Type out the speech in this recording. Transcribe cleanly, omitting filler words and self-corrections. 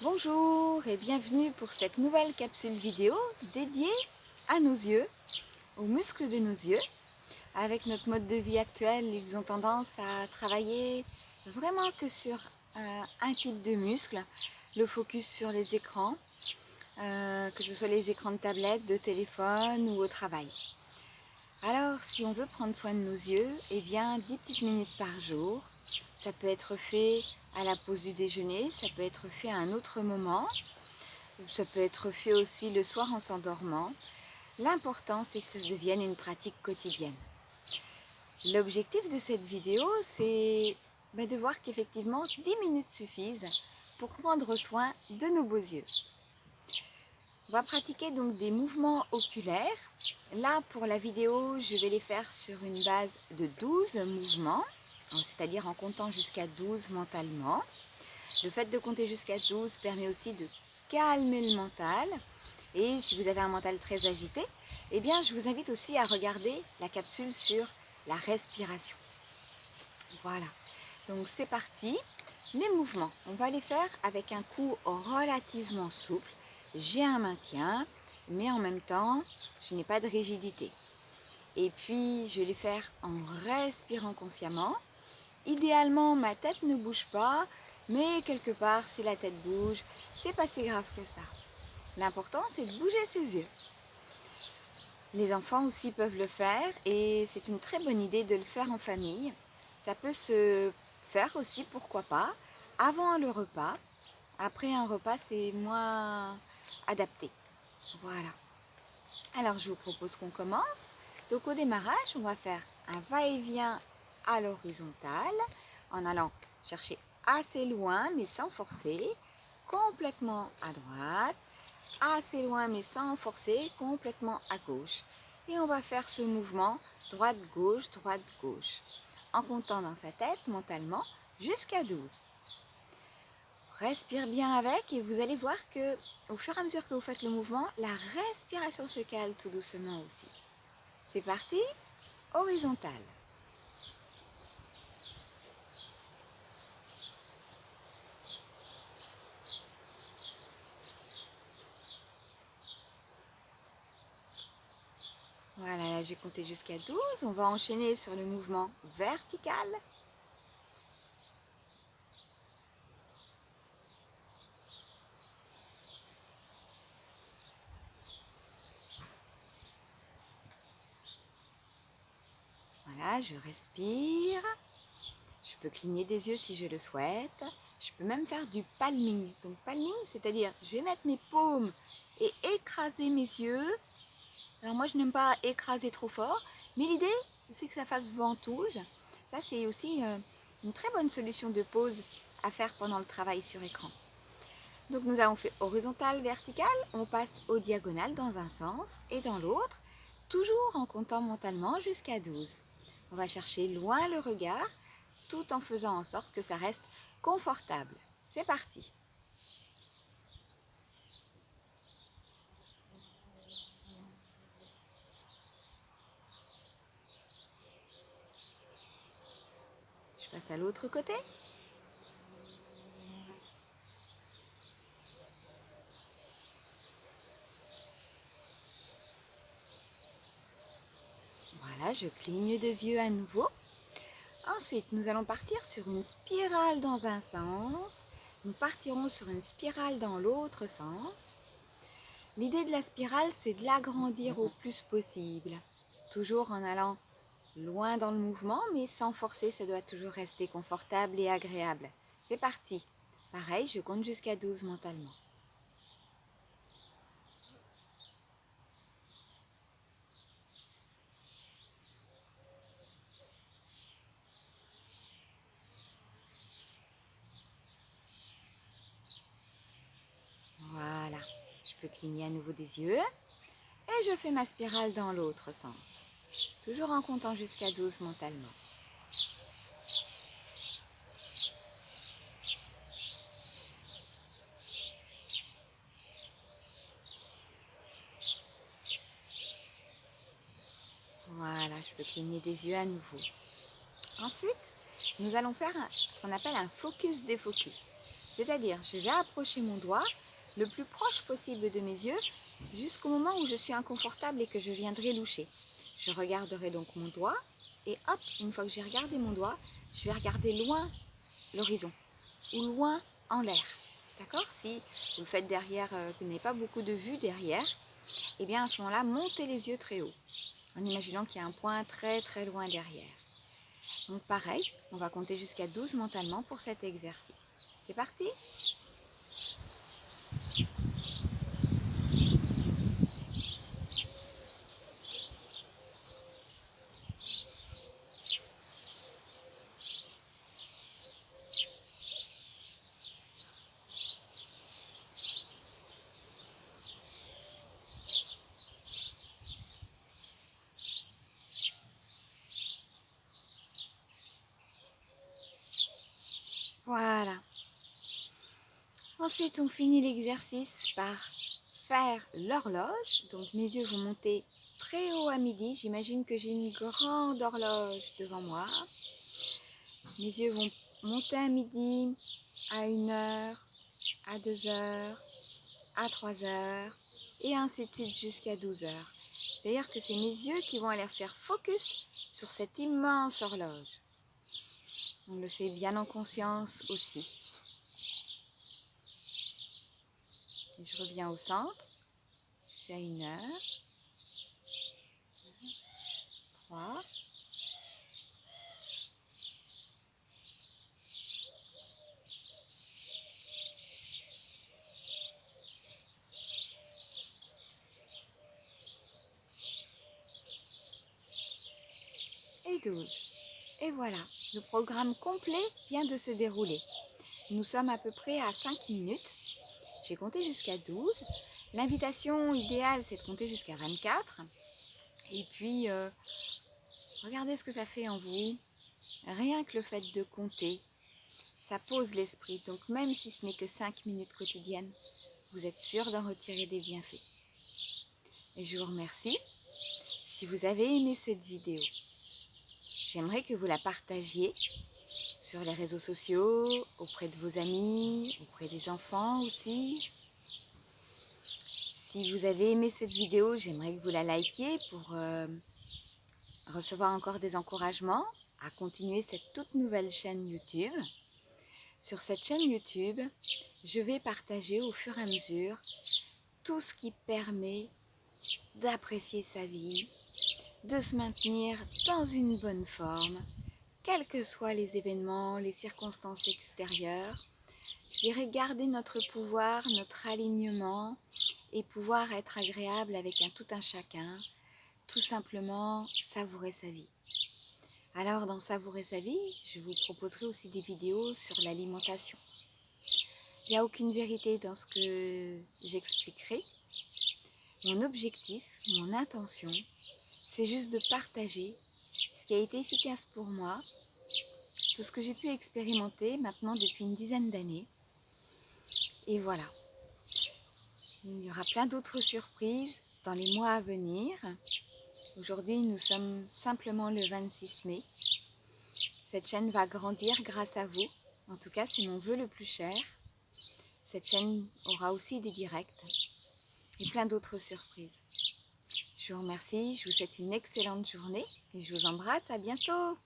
Bonjour et bienvenue pour cette nouvelle capsule vidéo dédiée à nos yeux, aux muscles de nos yeux. Avec notre mode de vie actuel, ils ont tendance à travailler vraiment que sur un type de muscle, le focus sur les écrans, que ce soit les écrans de tablette, de téléphone ou au travail. Alors, si on veut prendre soin de nos yeux, eh bien 10 petites minutes par jour. Ça peut être fait à la pause du déjeuner, ça peut être fait à un autre moment, ça peut être fait aussi le soir en s'endormant. L'important, c'est que ça devienne une pratique quotidienne. L'objectif de cette vidéo, c'est de voir qu'effectivement 10 minutes suffisent pour prendre soin de nos beaux yeux. On va pratiquer donc des mouvements oculaires. Là, pour la vidéo, je vais les faire sur une base de 12 mouvements, c'est-à-dire en comptant jusqu'à 12 mentalement. Le fait de compter jusqu'à 12 permet aussi de calmer le mental. Et si vous avez un mental très agité, eh bien, je vous invite aussi à regarder la capsule sur la respiration. Voilà, donc c'est parti. Les mouvements, on va les faire avec un cou relativement souple. J'ai un maintien, mais en même temps, je n'ai pas de rigidité. Et puis, je vais les faire en respirant consciemment. Idéalement, ma tête ne bouge pas, mais quelque part, si la tête bouge, c'est pas si grave que ça. L'important, c'est de bouger ses yeux. Les enfants aussi peuvent le faire et c'est une très bonne idée de le faire en famille. Ça peut se faire aussi, pourquoi pas, avant le repas. Après un repas, c'est moins adapté. Voilà. Alors, je vous propose qu'on commence. Donc, au démarrage, on va faire un va-et-vient à l'horizontale en allant chercher assez loin, mais sans forcer, complètement à droite, assez loin, mais sans forcer, complètement à gauche. Et on va faire ce mouvement droite-gauche, en comptant dans sa tête mentalement jusqu'à 12. Respire bien avec et vous allez voir que au fur et à mesure que vous faites le mouvement, la respiration se cale tout doucement aussi. C'est parti, horizontale. Voilà, là j'ai compté jusqu'à 12. On va enchaîner sur le mouvement vertical. Voilà, je respire. Je peux cligner des yeux si je le souhaite. Je peux même faire du palming. Donc palming, c'est-à-dire je vais mettre mes paumes et écraser mes yeux. Alors moi je n'aime pas écraser trop fort, mais l'idée c'est que ça fasse ventouse. Ça c'est aussi une très bonne solution de pause à faire pendant le travail sur écran. Donc nous avons fait horizontal, vertical, on passe au diagonal dans un sens et dans l'autre, toujours en comptant mentalement jusqu'à 12. On va chercher loin le regard tout en faisant en sorte que ça reste confortable. C'est parti. Je passe à l'autre côté. Voilà, je cligne des yeux à nouveau. Ensuite, nous allons partir sur une spirale dans un sens. Nous partirons sur une spirale dans l'autre sens. L'idée de la spirale, c'est de l'agrandir au plus possible. Toujours en allant loin dans le mouvement, mais sans forcer, ça doit toujours rester confortable et agréable. C'est parti. Pareil, je compte jusqu'à 12 mentalement. Voilà, je peux cligner à nouveau des yeux et je fais ma spirale dans l'autre sens. Toujours en comptant jusqu'à 12 mentalement. Voilà, je peux cligner des yeux à nouveau. Ensuite, nous allons faire ce qu'on appelle un focus-défocus. C'est-à-dire, je vais approcher mon doigt le plus proche possible de mes yeux jusqu'au moment où je suis inconfortable et que je viendrai loucher. Je regarderai donc mon doigt et hop, une fois que j'ai regardé mon doigt, je vais regarder loin l'horizon ou loin en l'air. D'accord? Si vous le faites derrière, que vous n'avez pas beaucoup de vue derrière, et bien à ce moment-là, montez les yeux très haut, en imaginant qu'il y a un point très très loin derrière. Donc pareil, on va compter jusqu'à 12 mentalement pour cet exercice. C'est parti? Voilà. Ensuite, on finit l'exercice par faire l'horloge. Donc mes yeux vont monter très haut à midi. J'imagine que j'ai une grande horloge devant moi. Mes yeux vont monter à midi, à 1 heure, à 2 heures, à 3 heures, et ainsi de suite jusqu'à 12 heures. C'est-à-dire que c'est mes yeux qui vont aller faire focus sur cette immense horloge. On le fait bien en conscience aussi. Et je reviens au centre. Je fais à 1 heure, 3, et 12. Et voilà, le programme complet vient de se dérouler. Nous sommes à peu près à 5 minutes. J'ai compté jusqu'à 12. L'invitation idéale, c'est de compter jusqu'à 24. Et puis, regardez ce que ça fait en vous. Rien que le fait de compter, ça pose l'esprit. Donc même si ce n'est que 5 minutes quotidiennes, vous êtes sûr d'en retirer des bienfaits. Et je vous remercie. Si vous avez aimé cette vidéo, j'aimerais que vous la partagiez sur les réseaux sociaux, auprès de vos amis, auprès des enfants aussi. Si vous avez aimé cette vidéo, j'aimerais que vous la likiez pour recevoir encore des encouragements à continuer cette toute nouvelle chaîne YouTube. Sur cette chaîne YouTube, je vais partager au fur et à mesure tout ce qui permet d'apprécier sa vie, de se maintenir dans une bonne forme, quels que soient les événements, les circonstances extérieures. Je dirais garder notre pouvoir, notre alignement et pouvoir être agréable avec tout un chacun, tout simplement savourer sa vie. Alors dans Savourer sa vie, je vous proposerai aussi des vidéos sur l'alimentation. Il n'y a aucune vérité dans ce que j'expliquerai. Mon objectif, mon intention, c'est juste de partager ce qui a été efficace pour moi, tout ce que j'ai pu expérimenter maintenant depuis une dizaine d'années. Et voilà. Il y aura plein d'autres surprises dans les mois à venir. Aujourd'hui, nous sommes simplement le 26 mai. Cette chaîne va grandir grâce à vous. En tout cas, c'est mon vœu le plus cher. Cette chaîne aura aussi des directs et plein d'autres surprises. Je vous remercie, je vous souhaite une excellente journée et je vous embrasse, à bientôt.